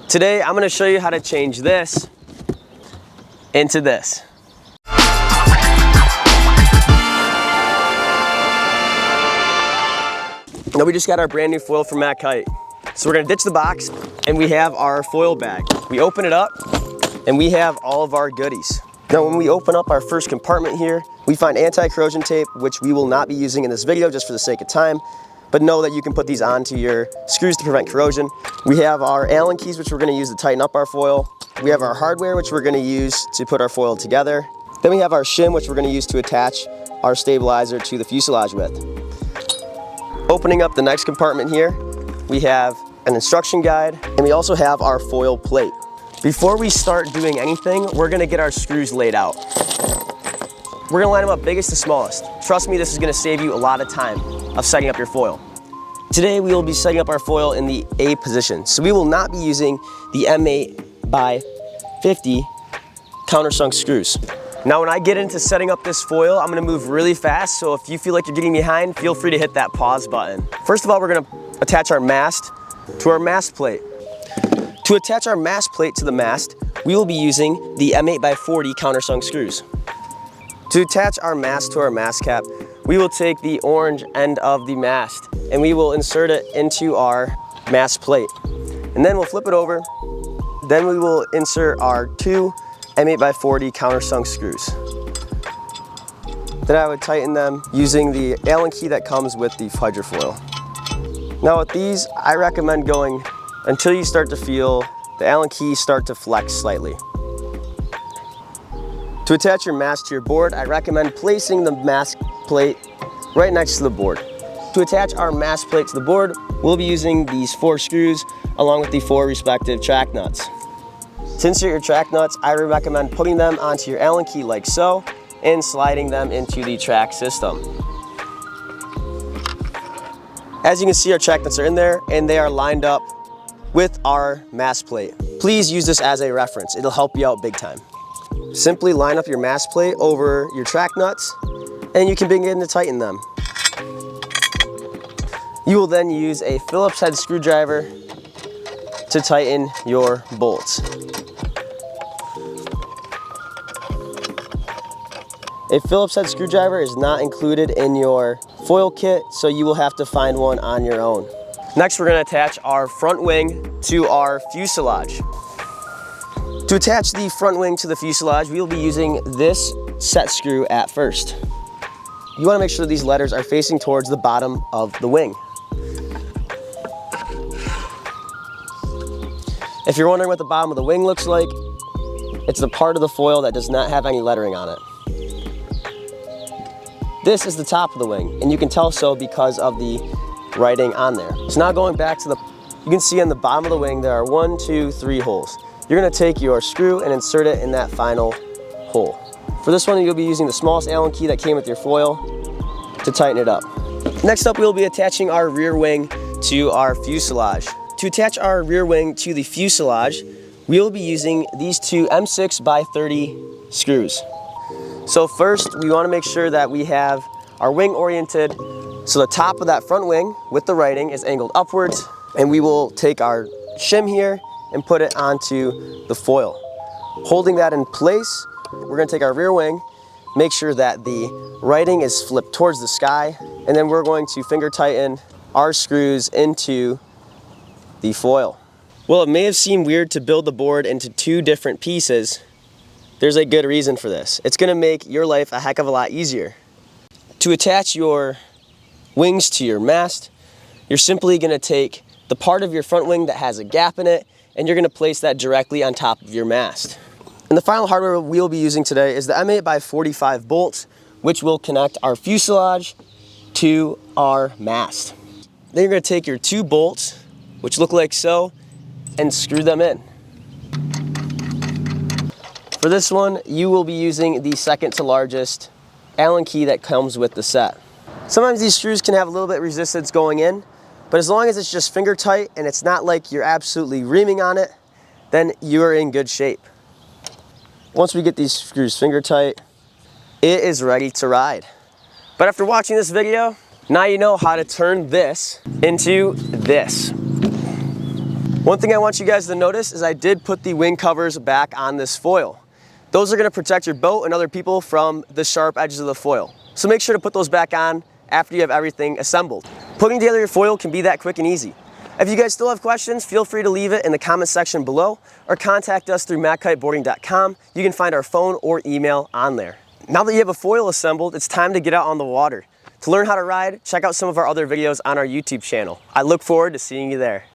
Today, I'm gonna show you how to change this into this. Now we just got our brand new foil from Mac Kite. So we're gonna ditch the box and we have our foil bag. We open it up and we have all of our goodies. Now when we open up our first compartment here, we find anti-corrosion tape, which we will not be using in this video just for the sake of time, but know that you can put these onto your screws to prevent corrosion. We have our Allen keys, which we're gonna use to tighten up our foil. We have our hardware, which we're gonna use to put our foil together. Then we have our shim, which we're gonna use to attach our stabilizer to the fuselage with. Opening up the next compartment here, we have an instruction guide, and we also have our foil plate. Before we start doing anything, we're gonna get our screws laid out. We're gonna line them up biggest to smallest. Trust me, this is gonna save you a lot of time of setting up your foil. Today, we will be setting up our foil in the A position. So we will not be using the M8 by 50 countersunk screws. Now, when I get into setting up this foil, I'm gonna move really fast. So if you feel like you're getting behind, feel free to hit that pause button. First of all, we're gonna attach our mast to our mast plate. To attach our mast plate to the mast, we will be using the M8 by 40 countersunk screws. To attach our mast to our mast cap, we will take the orange end of the mast and we will insert it into our mast plate. And then we'll flip it over. Then we will insert our two M8 by 40 countersunk screws. Then I would tighten them using the Allen key that comes with the hydrofoil. Now with these, I recommend going until you start to feel the Allen keys start to flex slightly. To attach your mast to your board, I recommend placing the mast plate right next to the board. To attach our mast plate to the board, we'll be using these 4 screws along with the 4 respective track nuts. To insert your track nuts, I would recommend putting them onto your Allen key like so and sliding them into the track system. As you can see, our track nuts are in there and they are lined up with our mast plate. Please use this as a reference. It'll help you out big time. Simply line up your mast plate over your track nuts and you can begin to tighten them. You will then use a Phillips head screwdriver to tighten your bolts. A Phillips head screwdriver is not included in your foil kit, so you will have to find one on your own. Next, we're going to attach our front wing to our fuselage. To attach the front wing to the fuselage, we will be using this set screw at first. You want to make sure these letters are facing towards the bottom of the wing. If you're wondering what the bottom of the wing looks like, it's the part of the foil that does not have any lettering on it. This is the top of the wing, and you can tell so because of the writing on there. So now going back to you can see on the bottom of the wing, there are 1, 2, 3 holes. You're gonna take your screw and insert it in that final hole. For this one, you'll be using the smallest Allen key that came with your foil to tighten it up. Next up, we'll be attaching our rear wing to our fuselage. To attach our rear wing to the fuselage, we will be using these 2 M6 by 30 screws. So first, we want to make sure that we have our wing oriented so the top of that front wing with the writing is angled upwards, and we will take our shim here and put it onto the foil. Holding that in place, we're going to take our rear wing, make sure that the writing is flipped towards the sky, and then we're going to finger tighten our screws into the foil. Well, it may have seemed weird to build the board into 2 different pieces. There's a good reason for this. It's going to make your life a heck of a lot easier. To attach your wings to your mast, you're simply going to take the part of your front wing that has a gap in it, and you're going to place that directly on top of your mast. And the final hardware we'll be using today is the M8 by 45 bolts, which will connect our fuselage to our mast. Then you're going to take your 2 bolts, which look like so, and screw them in. For this one, you will be using the second to largest Allen key that comes with the set. Sometimes these screws can have a little bit of resistance going in, but as long as it's just finger tight and it's not like you're absolutely reaming on it, then you're in good shape. Once we get these screws finger tight, it is ready to ride. But after watching this video, now you know how to turn this into this. One thing I want you guys to notice is I did put the wing covers back on this foil. Those are going to protect your boat and other people from the sharp edges of the foil. So make sure to put those back on after you have everything assembled. Putting together your foil can be that quick and easy. If you guys still have questions, feel free to leave it in the comment section below or contact us through kiteboarding.com. You can find our phone or email on there. Now that you have a foil assembled, it's time to get out on the water. To learn how to ride, check out some of our other videos on our YouTube channel. I look forward to seeing you there.